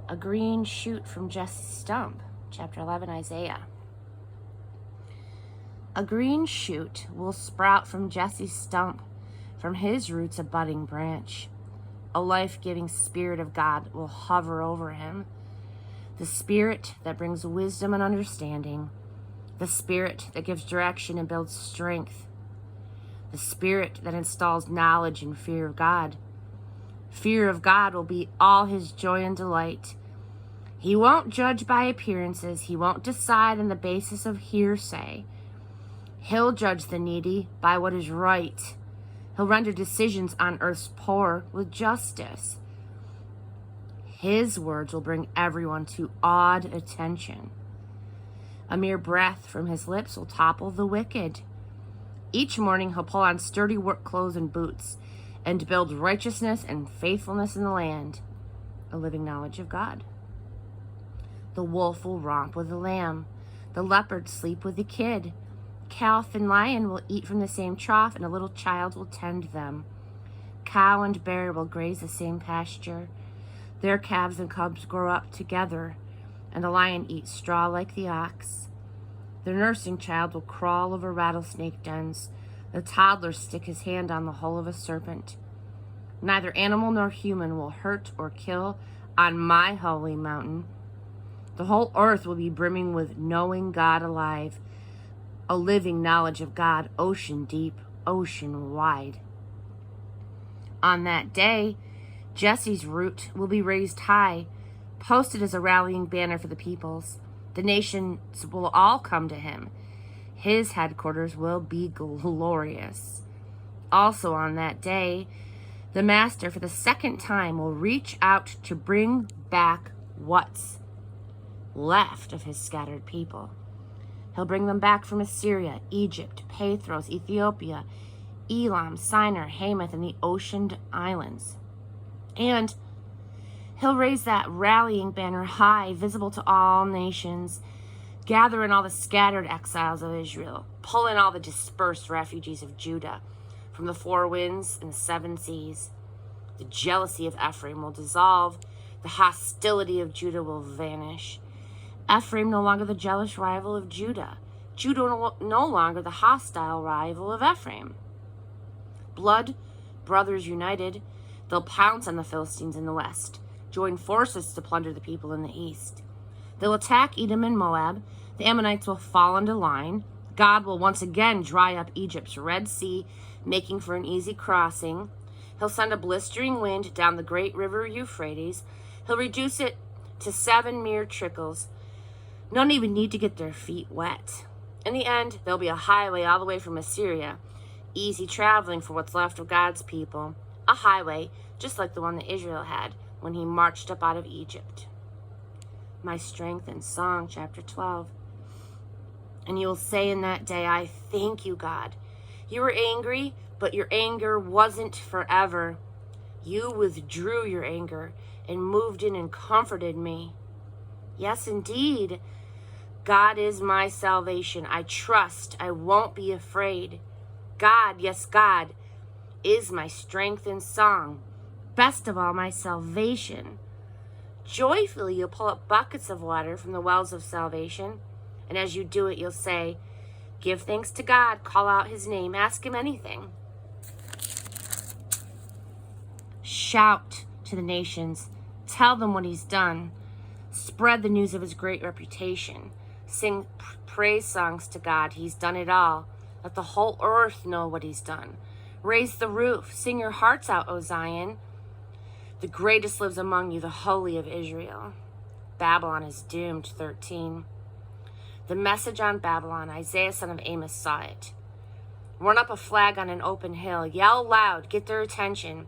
a green shoot from Jesse's stump. Chapter 11, Isaiah. A green shoot will sprout from Jesse's stump, from his roots a budding branch. A life-giving Spirit of God will hover over him. The Spirit that brings wisdom and understanding. The Spirit that gives direction and builds strength. The Spirit that installs knowledge and fear of God. Fear of God will be all his joy and delight. He won't judge by appearances. He won't decide on the basis of hearsay. He'll judge the needy by what is right. He'll render decisions on earth's poor with justice. His words will bring everyone to awed attention. A mere breath from his lips will topple the wicked. Each morning he'll pull on sturdy work clothes and boots and build righteousness and faithfulness in the land, a living knowledge of God. The wolf will romp with the lamb. The leopard sleep with the kid. Calf and lion will eat from the same trough, and a little child will tend them. Cow and bear will graze the same pasture. Their calves and cubs grow up together, and the lion eats straw like the ox. Their nursing child will crawl over rattlesnake dens. The toddler stick his hand on the hull of a serpent. Neither animal nor human will hurt or kill on my holy mountain. The whole earth will be brimming with knowing God alive, a living knowledge of God, ocean deep, ocean wide. On that day, Jesse's root will be raised high, posted as a rallying banner for the peoples. The nations will all come to him. His headquarters will be glorious. Also on that day, the Master for the second time will reach out to bring back what's left of his scattered people. He'll bring them back from Assyria, Egypt, Pathros, Ethiopia, Elam, Shinar, Hamath, and the oceaned islands. And he'll raise that rallying banner high, visible to all nations, gather in all the scattered exiles of Israel, pull in all the dispersed refugees of Judah from the four winds and the seven seas. The jealousy of Ephraim will dissolve. The hostility of Judah will vanish. Ephraim no longer the jealous rival of Judah. Judah no longer the hostile rival of Ephraim. Blood, brothers united, they'll pounce on the Philistines in the west, join forces to plunder the people in the east. They'll attack Edom and Moab. The Ammonites will fall into line. God will once again dry up Egypt's Red Sea, making for an easy crossing. He'll send a blistering wind down the great river Euphrates. He'll reduce it to 7 mere trickles. None even need to get their feet wet. In the end, there'll be a highway all the way from Assyria, easy traveling for what's left of God's people. A highway just like the one that Israel had when he marched up out of Egypt. My strength and song, chapter 12. And you will say in that day, I thank you, God. You were angry, but your anger wasn't forever. You withdrew your anger and moved in and comforted me. Yes, indeed. God is my salvation. I trust. I won't be afraid. God, yes, God, is my strength and song. Best of all, my salvation. Joyfully, you'll pull up buckets of water from the wells of salvation. And as you do it, you'll say, give thanks to God, call out his name, ask him anything. Shout to the nations, tell them what he's done. Spread the news of his great reputation. Sing praise songs to God. He's done it all. Let the whole earth know what he's done. Raise the roof. Sing your hearts out, O Zion. The greatest lives among you, the Holy of Israel. Babylon is doomed, 13. The message on Babylon, Isaiah son of Amos saw it. Run up a flag on an open hill. Yell loud. Get their attention.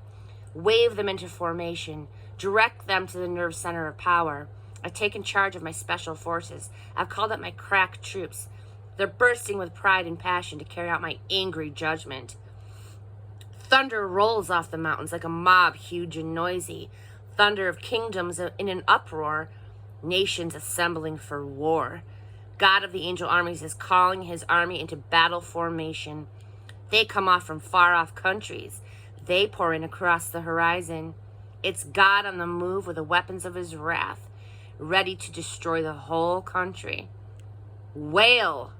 Wave them into formation. Direct them to the nerve center of power. I've taken charge of my special forces. I've called up my crack troops. They're bursting with pride and passion to carry out my angry judgment. Thunder rolls off the mountains like a mob, huge and noisy. Thunder of kingdoms in an uproar. Nations assembling for war. God of the angel armies is calling his army into battle formation. They come off from far-off countries. They pour in across the horizon. It's God on the move with the weapons of his wrath, ready to destroy the whole country. Wail!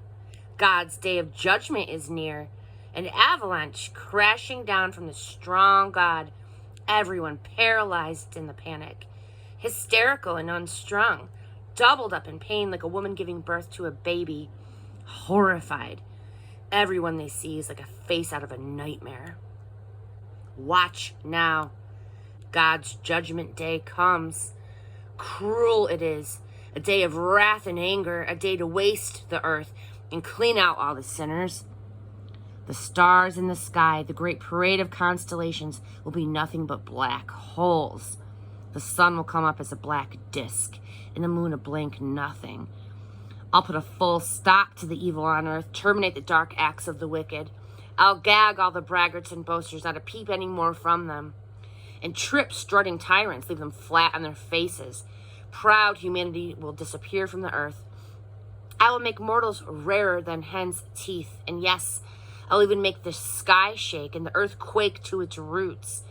God's day of judgment is near. An avalanche crashing down from the strong God. Everyone paralyzed in the panic, hysterical and unstrung, doubled up in pain like a woman giving birth to a baby, horrified. Everyone they see is like a face out of a nightmare. Watch now. God's judgment day comes. Cruel it is, a day of wrath and anger, a day to waste the earth and clean out all the sinners. The stars in the sky, the great parade of constellations, will be nothing but black holes. The sun will come up as a black disk, and the moon a blank nothing. I'll put a full stop to the evil on earth, terminate the dark acts of the wicked. I'll gag all the braggarts and boasters, not a peep any more from them, and trip strutting tyrants, leave them flat on their faces. Proud humanity will disappear from the earth. I will make mortals rarer than hen's teeth, and yes, I'll even make the sky shake and the earth quake to its roots.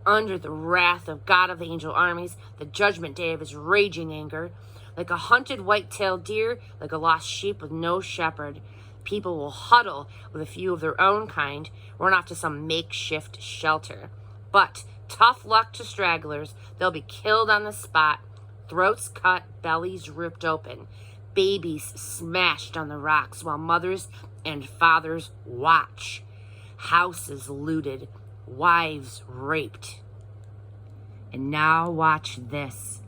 Under the wrath of God of the angel armies, the judgment day of his raging anger, like a hunted white-tailed deer, like a lost sheep with no shepherd, people will huddle with a few of their own kind, run off to some makeshift shelter. But tough luck to stragglers, they'll be killed on the spot, throats cut, bellies ripped open, babies smashed on the rocks while mothers and fathers watch, houses looted, wives raped. And now watch this.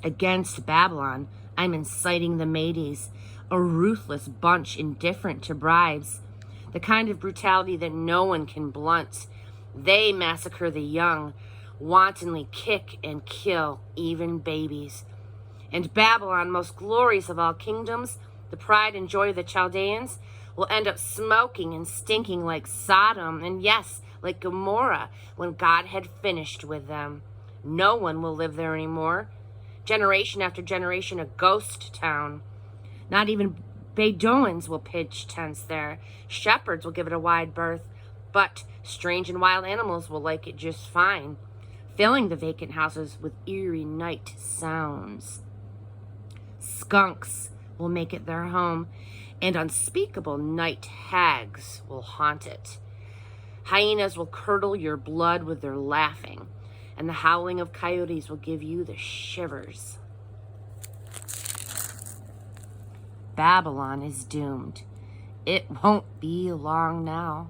Against Babylon, I'm inciting the Medes, a ruthless bunch indifferent to bribes, the kind of brutality that no one can blunt. They massacre the young, wantonly kick and kill even babies. And Babylon, most glorious of all kingdoms, the pride and joy of the Chaldeans, will end up smoking and stinking like Sodom, and yes, like Gomorrah, when God had finished with them. No one will live there anymore. Generation after generation, a ghost town. Not even Bedouins will pitch tents there. Shepherds will give it a wide berth, but strange and wild animals will like it just fine, filling the vacant houses with eerie night sounds. Skunks will make it their home, and unspeakable night hags will haunt it. Hyenas will curdle your blood with their laughing, and the howling of coyotes will give you the shivers. Babylon is doomed. It won't be long now.